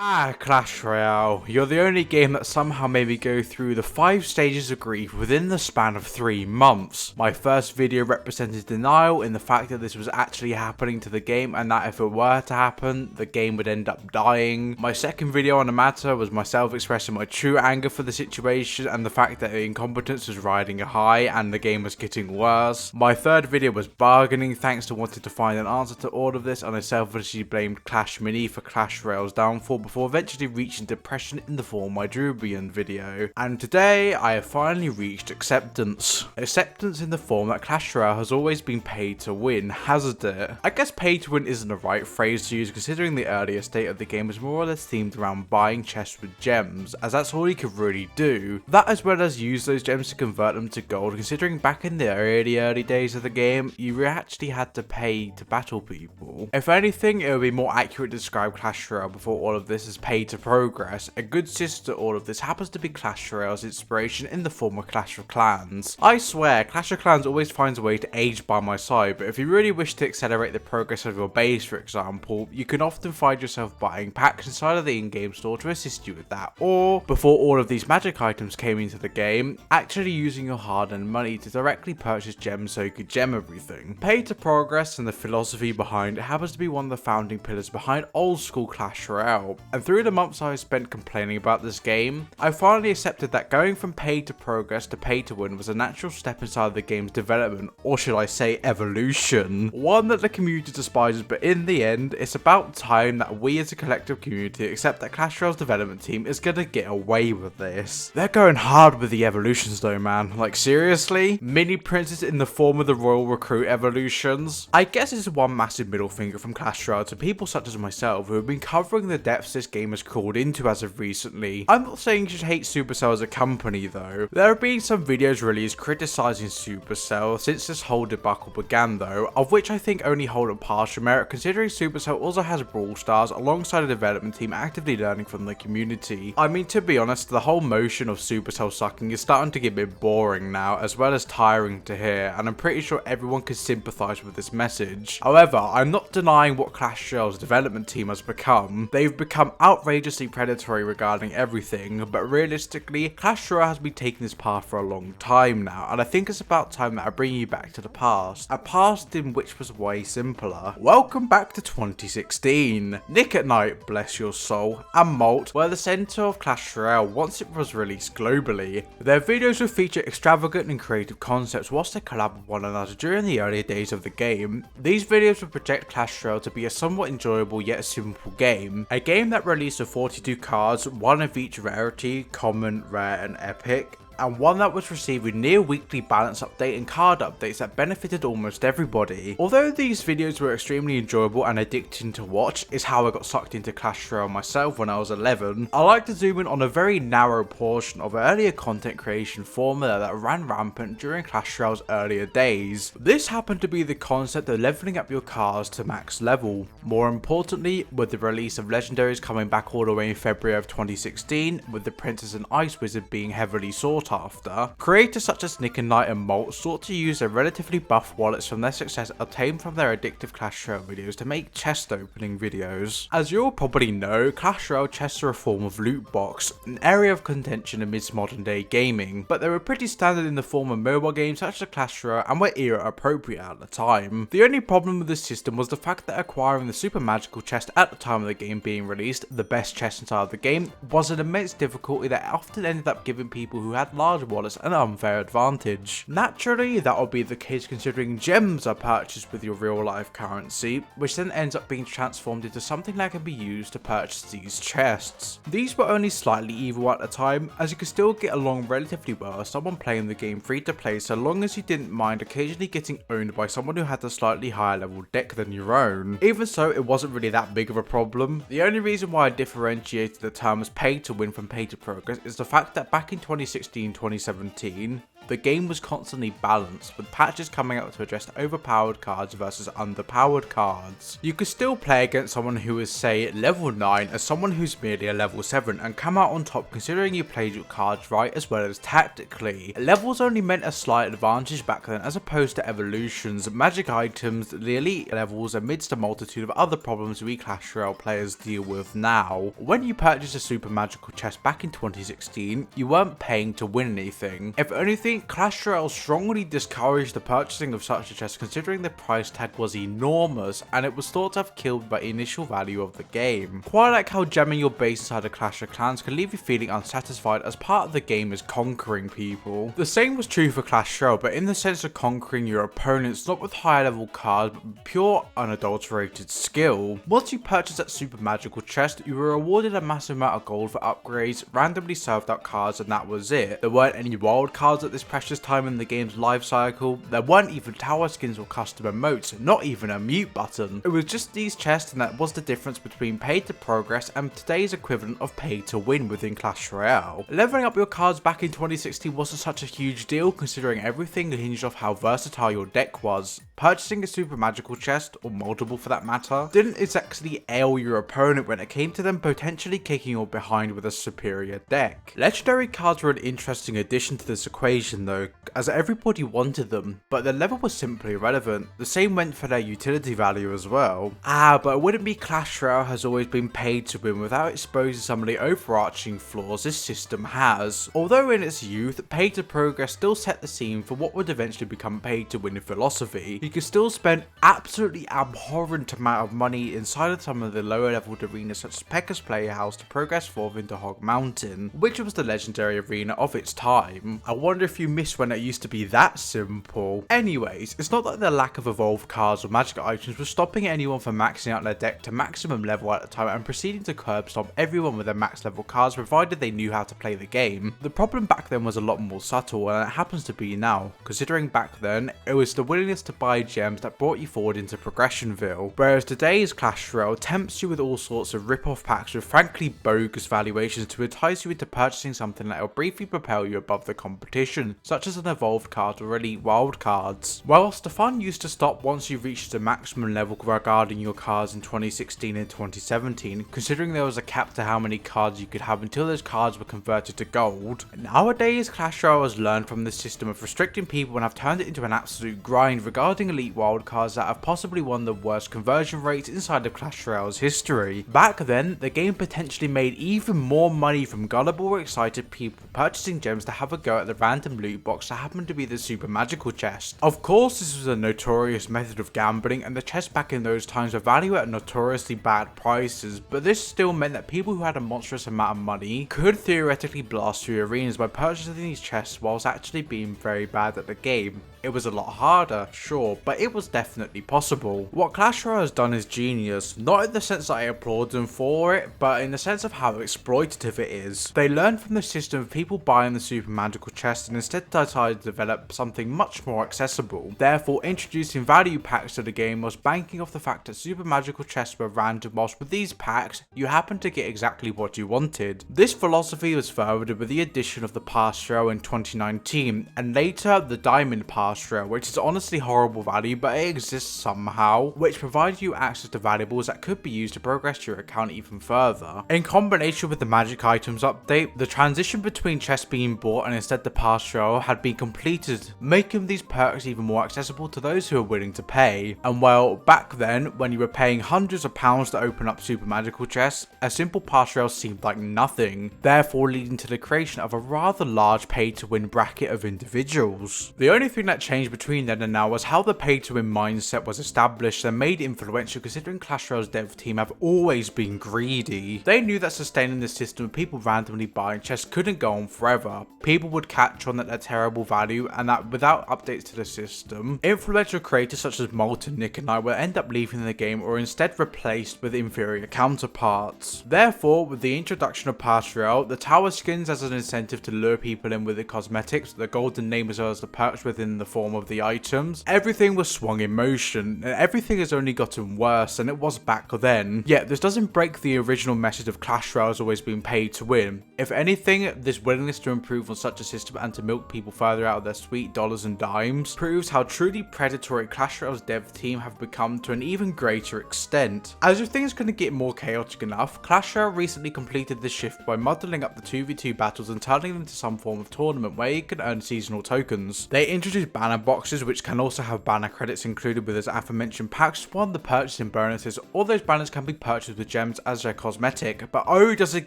Clash Royale. You're the only game that somehow made me go through the 5 stages of grief within the span of 3 months. My first video represented denial in the fact that this was actually happening to the game and that if it were to happen, the game would end up dying. My second video on the matter was myself expressing my true anger for the situation and the fact that the incompetence was riding a high and the game was getting worse. My third video was bargaining thanks to wanting to find an answer to all of this, and I selfishly blamed Clash Mini for Clash Royale's downfall before eventually reaching depression in the form of my Drubian video. And today, I have finally reached acceptance. Acceptance in the form that Clash Royale has always been paid to win, hasn't it? I guess paid to win isn't the right phrase to use considering the earlier state of the game was more or less themed around buying chests with gems, as that's all you could really do. That as well as use those gems to convert them to gold, considering back in the early days of the game, you actually had to pay to battle people. If anything, it would be more accurate to describe Clash Royale before all of this is paid to progress. A good sister to all of this happens to be Clash Royale's inspiration in the form of Clash of Clans. I swear, Clash of Clans always finds a way to age by my side, but if you really wish to accelerate the progress of your base, for example, you can often find yourself buying packs inside of the in-game store to assist you with that, or, before all of these magic items came into the game, actually using your hard-earned money to directly purchase gems so you could gem everything. Pay to progress and the philosophy behind it happens to be one of the founding pillars behind old school Clash Royale, and through the months I spent complaining about this game, I finally accepted that going from pay to progress to pay to win was a natural step inside the game's development, or should I say evolution. One that the community despises, but in the end, it's about time that we as a collective community accept that Clash Royale's development team is gonna get away with this. They're going hard with the evolutions though, man. Like seriously? Mini princes in the form of the Royal Recruit evolutions? I guess it's one massive middle finger from Clash Royale to people such as myself who have been covering the depths this game has crawled into as of recently. I'm not saying you should hate Supercell as a company though. There have been some videos released criticising Supercell since this whole debacle began though, of which I think only hold a partial merit considering Supercell also has Brawl Stars alongside a development team actively learning from the community. I mean, to be honest, the whole motion of Supercell sucking is starting to get a bit boring now, as well as tiring to hear, and I'm pretty sure everyone can sympathise with this message. However, I'm not denying what Clash Royale's development team has become. They've become outrageously predatory regarding everything, but realistically, Clash Royale has been taking this path for a long time now, and I think it's about time that I bring you back to the past. A past in which was way simpler. Welcome back to 2016. Nick at Night, bless your soul, and Malt were the centre of Clash Royale once it was released globally. Their videos would feature extravagant and creative concepts whilst they collab with one another during the earlier days of the game. These videos would project Clash Royale to be a somewhat enjoyable yet simple game. A game that released with 42 cards, one of each rarity, common, rare and epic, and one that was received with near weekly balance update and card updates that benefited almost everybody. Although these videos were extremely enjoyable and addicting to watch, is how I got sucked into Clash Royale myself when I was 11, I like to zoom in on a very narrow portion of earlier content creation formula that ran rampant during Clash Royale's earlier days. This happened to be the concept of leveling up your cards to max level. More importantly, with the release of legendaries coming back all the way in February of 2016, with the Princess and Ice Wizard being heavily sought after, creators such as Nick and Knight and Malt sought to use their relatively buff wallets from their success obtained from their addictive Clash Royale videos to make chest opening videos. As you all probably know, Clash Royale chests are a form of loot box, an area of contention amidst modern day gaming, but they were pretty standard in the form of mobile games such as Clash Royale and were era appropriate at the time. The only problem with this system was the fact that acquiring the super magical chest at the time of the game being released, the best chest inside of the game, was an immense difficulty that often ended up giving people who had large wallets an unfair advantage. Naturally, that would be the case considering gems are purchased with your real life currency, which then ends up being transformed into something that can be used to purchase these chests. These were only slightly evil at the time, as you could still get along relatively well as someone playing the game free to play so long as you didn't mind occasionally getting owned by someone who had a slightly higher level deck than your own. Even so, it wasn't really that big of a problem. The only reason why I differentiated the terms pay to win from pay to progress is the fact that back in 2016-2017, the game was constantly balanced, with patches coming out to address overpowered cards versus underpowered cards. You could still play against someone who is, say, level 9 as someone who's merely a level 7 and come out on top considering you played your cards right as well as tactically. Levels only meant a slight advantage back then as opposed to evolutions, magic items, the elite levels amidst a multitude of other problems we Clash Royale players deal with now. When you purchased a super magical chest back in 2016, you weren't paying to win anything. If anything, Clash Royale strongly discouraged the purchasing of such a chest considering the price tag was enormous and it was thought to have killed the initial value of the game. Quite like how gemming your base inside a Clash of Clans can leave you feeling unsatisfied as part of the game is conquering people. The same was true for Clash Royale, but in the sense of conquering your opponents not with higher level cards but with pure unadulterated skill. Once you purchased that super magical chest, you were awarded a massive amount of gold for upgrades, randomly served out cards, and that was it. There weren't any wild cards at this precious time in the game's life cycle, there weren't even tower skins or custom emotes, not even a mute button. It was just these chests, and that was the difference between paid to progress and today's equivalent of paid to win within Clash Royale. Leveling up your cards back in 2016 wasn't such a huge deal considering everything hinged off how versatile your deck was. Purchasing a super magical chest, or multiple for that matter, didn't exactly ail your opponent when it came to them potentially kicking your behind with a superior deck. Legendary cards were an interesting addition to this equation though, as everybody wanted them, but their level was simply irrelevant. The same went for their utility value as well. But it wouldn't be Clash Royale has always been paid to win without exposing some of the overarching flaws this system has. Although in its youth, paid to progress still set the scene for what would eventually become paid to win philosophy. You could still spend absolutely abhorrent amount of money inside of some of the lower leveled arenas such as Pekka's Playhouse to progress forth into Hog Mountain, which was the legendary arena of its time. I wonder if you missed when it used to be that simple. Anyways, it's not that the lack of evolved cards or magic items was stopping anyone from maxing out their deck to maximum level at the time and proceeding to curb stomp everyone with their max level cards provided they knew how to play the game. The problem back then was a lot more subtle, and it happens to be now, considering back then it was the willingness to buy gems that brought you forward into Progressionville, whereas today's Clash Royale tempts you with all sorts of rip-off packs with frankly bogus valuations to entice you into purchasing something that will briefly propel you above the competition, such as an evolved card or elite wild cards. Whilst the fun used to stop once you reached the maximum level regarding your cards in 2016 and 2017, considering there was a cap to how many cards you could have until those cards were converted to gold. Nowadays, Clash Royale has learned from the system of restricting people and have turned it into an absolute grind regarding elite wildcards that have possibly one of the worst conversion rates inside of Clash Royale's history. Back then, the game potentially made even more money from gullible or excited people purchasing gems to have a go at the random loot box that happened to be the super magical chest. Of course, this was a notorious method of gambling and the chests back in those times were valued at notoriously bad prices, but this still meant that people who had a monstrous amount of money could theoretically blast through arenas by purchasing these chests whilst actually being very bad at the game. It was a lot harder, sure, but it was definitely possible. What Clash Royale has done is genius, not in the sense that I applaud them for it, but in the sense of how exploitative it is. They learned from the system of people buying the super magical chest and instead decided to develop something much more accessible, therefore introducing value packs to the game whilst banking off the fact that super magical chests were random, whilst with these packs, you happened to get exactly what you wanted. This philosophy was furthered with the addition of the Pass Royale in 2019, and later the Diamond Pass Royale, which is honestly horrible value, but it exists somehow, which provides you access to valuables that could be used to progress your account even further. In combination with the magic items update, the transition between chests being bought and instead the Pass Royale had been completed, making these perks even more accessible to those who are willing to pay. And well, back then, when you were paying hundreds of pounds to open up super magical chests, a simple Pass Royale seemed like nothing, therefore leading to the creation of a rather large pay to win bracket of individuals. The only thing that changed between then and now was how the pay to win mindset was established and made influential, considering Clash Royale's dev team have always been greedy. They knew that sustaining the system of people randomly buying chests couldn't go on forever. People would catch on at their terrible value, and that without updates to the system, influential creators such as Molten, Nick and I will end up leaving the game or instead replaced with inferior counterparts. Therefore, with the introduction of Pass Royale, the tower skins as an incentive to lure people in with the cosmetics, the golden name as well as the perks within the form of the items, everything was swung in motion, and everything has only gotten worse than it was back then. Yet this doesn't break the original message of Clash Royale has always been paid to win. If anything, this willingness to improve on such a system and to milk choke people further out of their sweet dollars and dimes, proves how truly predatory Clash Royale's dev team have become to an even greater extent. As if things couldn't get more chaotic enough, Clash Royale recently completed this shift by muddling up the 2v2 battles and turning them into some form of tournament where you can earn seasonal tokens. They introduced banner boxes, which can also have banner credits included with, as aforementioned packs, spawn the purchasing bonuses. All those banners can be purchased with gems as their cosmetic, but oh, does it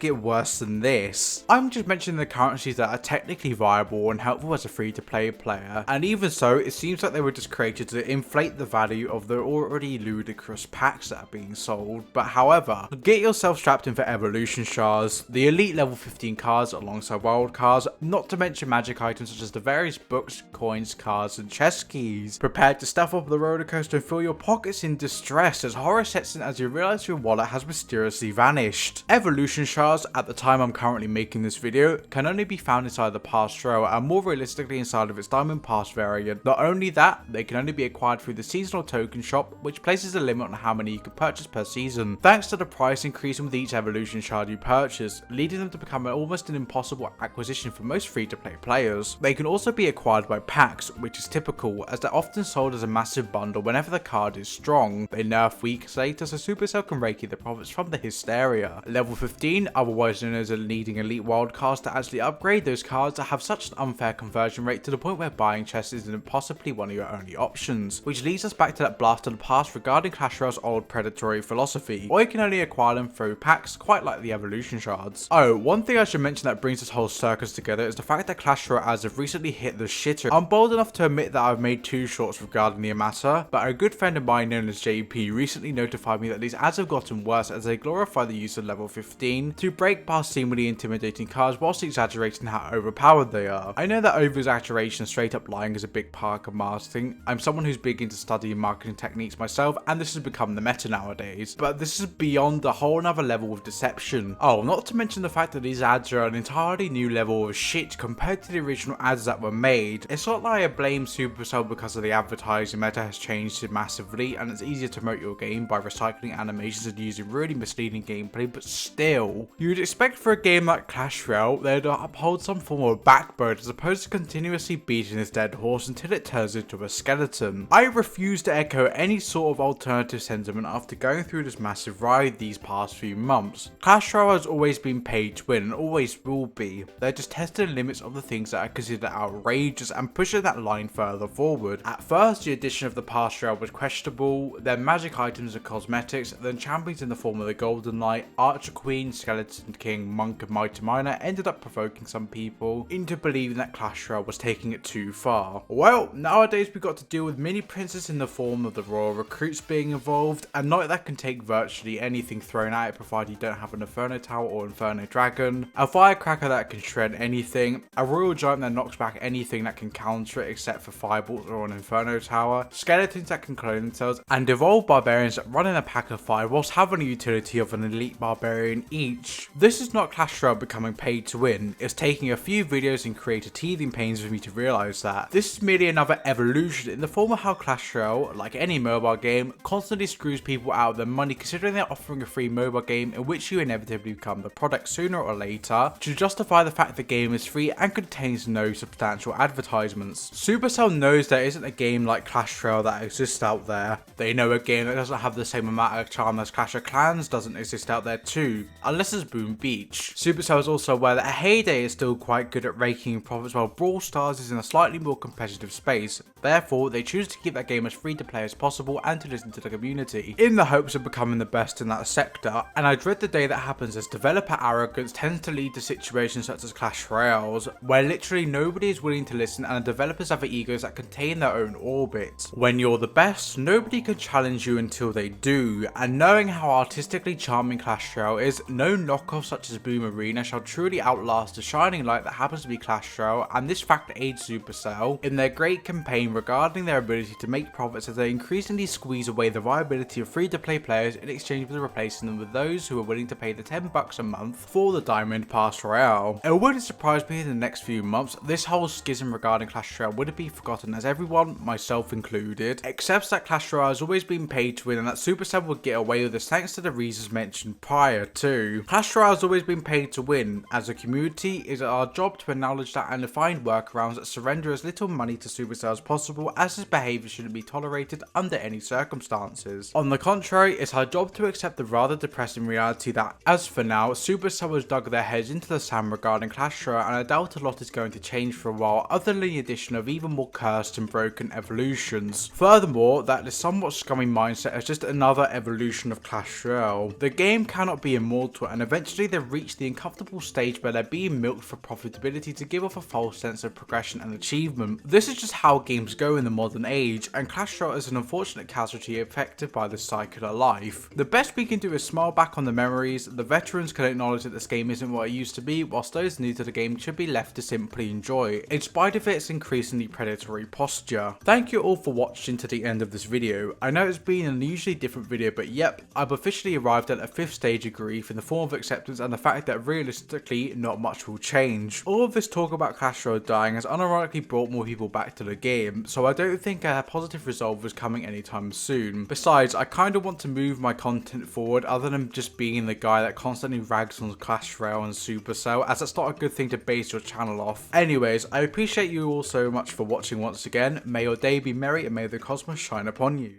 get worse than this? I'm just mentioning the currencies that are technically viable and helpful as a free-to-play player, and even so, it seems like they were just created to inflate the value of the already ludicrous packs that are being sold. But however, get yourself strapped in for evolution shards, the elite level 15 cards alongside wild cards, not to mention magic items such as the various books, coins, cards, and chess keys. Prepared to stuff up the roller coaster and fill your pockets in distress as horror sets in as you realize your wallet has mysteriously vanished. Evolution shards, at the time I'm currently making this video, can only be found inside the Pass Row and more realistically inside of its Diamond Pass variant. Not only that, they can only be acquired through the seasonal token shop, which places a limit on how many you can purchase per season, thanks to the price increasing with each evolution shard you purchase, leading them to become almost an impossible acquisition for most free-to-play players. They can also be acquired by packs, which is typical as they're often sold as a massive bundle whenever the card is strong. They nerf weeks later so Supercell can rake in the profits from the hysteria. Level 15, otherwise known as needing elite wildcards to actually upgrade those cards that have such an unfair conversion rate to the point where buying chests isn't possibly one of your only options, which leads us back to that blast of the past regarding Clash Royale's old predatory philosophy, or you can only acquire them through packs, quite like the evolution shards. Oh, one thing I should mention that brings this whole circus together is the fact that Clash Royale ads have recently hit the shitter. I'm bold enough to admit that I've made 2 shorts regarding the matter, but a good friend of mine known as JP recently notified me that these ads have gotten worse as they glorify the use of level 15 to break past seemingly intimidating cards whilst exaggerating how overpowered they are. I know that over-exaggeration and straight up lying is a big part of marketing. I'm someone who's big into studying marketing techniques myself, and this has become the meta nowadays, but this is beyond a whole nother level of deception. Oh, not to mention the fact that these ads are an entirely new level of shit compared to the original ads that were made. It's not like I blame Supercell because of the advertising meta has changed massively and it's easier to promote your game by recycling animations and using really misleading gameplay, but still, you'd expect for a game like Clash Royale they'd uphold some form of backbone as opposed to continuously beating this dead horse until it turns into a skeleton. I refuse to echo any sort of alternative sentiment after going through this massive ride these past few months. Clash Royale has always been paid to win and always will be. They're just testing the limits of the things that are considered outrageous and pushing that line further forward. At first, the addition of the Pass Royale was questionable, then magic items and cosmetics, then champions in the form of the Golden Knight, Archer Queen, Skeleton King, Monk and Mighty Miner ended up provoking some people into believing that Clash Royale was taking it too far. Well, nowadays we got to deal with mini princes in the form of the royal recruits being involved, and Knight that can take virtually anything thrown at it provided you don't have an Inferno Tower or Inferno Dragon, a Firecracker that can shred anything, a Royal Giant that knocks back anything that can counter it except for Fireballs or an Inferno Tower, Skeletons that can clone themselves, and Evolved Barbarians that run in a pack of 5 whilst having a utility of an Elite Barbarian each. This is not Clash Royale becoming paid to win, it's taking a few videos and creating teething pains for me to realise that. This is merely another evolution in the form of how Clash Royale, like any mobile game, constantly screws people out of their money considering they're offering a free mobile game in which you inevitably become the product sooner or later to justify the fact the game is free and contains no substantial advertisements. Supercell knows there isn't a game like Clash Royale that exists out there. They know a game that doesn't have the same amount of charm as Clash of Clans doesn't exist out there too, unless it's Boom Beach. Supercell is also aware that Heyday is still quite good at raking profits while Brawl Stars is in a slightly more competitive space. Therefore, they choose to keep that game as free to play as possible and to listen to the community, in the hopes of becoming the best in that sector, and I dread the day that happens as developer arrogance tends to lead to situations such as Clash Royales, where literally nobody is willing to listen and the developers have egos that contain their own orbit. When you're the best, nobody can challenge you until they do, and knowing how artistically charming Clash Royale is, no knockoff such as Boom Arena shall truly outlast the shining light that happens to be Clash Royale, and this fact aids Supercell in their great campaign regarding their ability to make profits as they increasingly squeeze away the viability of free-to-play players in exchange for replacing them with those who are willing to pay the $10 a month for the Diamond Pass Royale. It wouldn't surprise me in the next few months this whole schism regarding Clash Royale wouldn't be forgotten as everyone, myself included, accepts that Clash Royale has always been paid to win and that Supercell would get away with this thanks to the reasons mentioned prior to. Clash Royale has always been paid to win. As a community, it is our job to acknowledge that and to find workarounds that surrender as little money to Supercell as possible, as this behaviour shouldn't be tolerated under any circumstances. On the contrary, it's our job to accept the rather depressing reality that, as for now, Supercell has dug their heads into the sand regarding Clash Royale, and I doubt a lot is going to change for a while other than the addition of even more cursed and broken evolutions. Furthermore, that this somewhat scummy mindset is just another evolution of Clash Royale. The game cannot be immortal, and eventually they've reached the uncomfortable stage where they're being milked for profitability to give off a false sense of progression and achievement. This is just how games go in the modern age, and Clash Royale is an unfortunate casualty affected by this cycle of life. The best we can do is smile back on the memories. The veterans can acknowledge that this game isn't what it used to be, whilst those new to the game should be left to simply enjoy, in spite of its increasingly predatory posture. Thank you all for watching to the end of this video. I know it's been an unusually different video, but yep, I've officially arrived at a 5th stage of grief in the form of acceptance and the fact that realistically not much will change. All of this talk about Clash Royale dying has unironically brought more people back to the game, so I don't think a positive resolve is coming anytime soon. Besides, I kinda want to move my content forward other than just being the guy that constantly rags on Clash Royale and Supercell, as that's not a good thing to base your channel off. Anyways, I appreciate you all so much for watching once again. May your day be merry and may the cosmos shine upon you.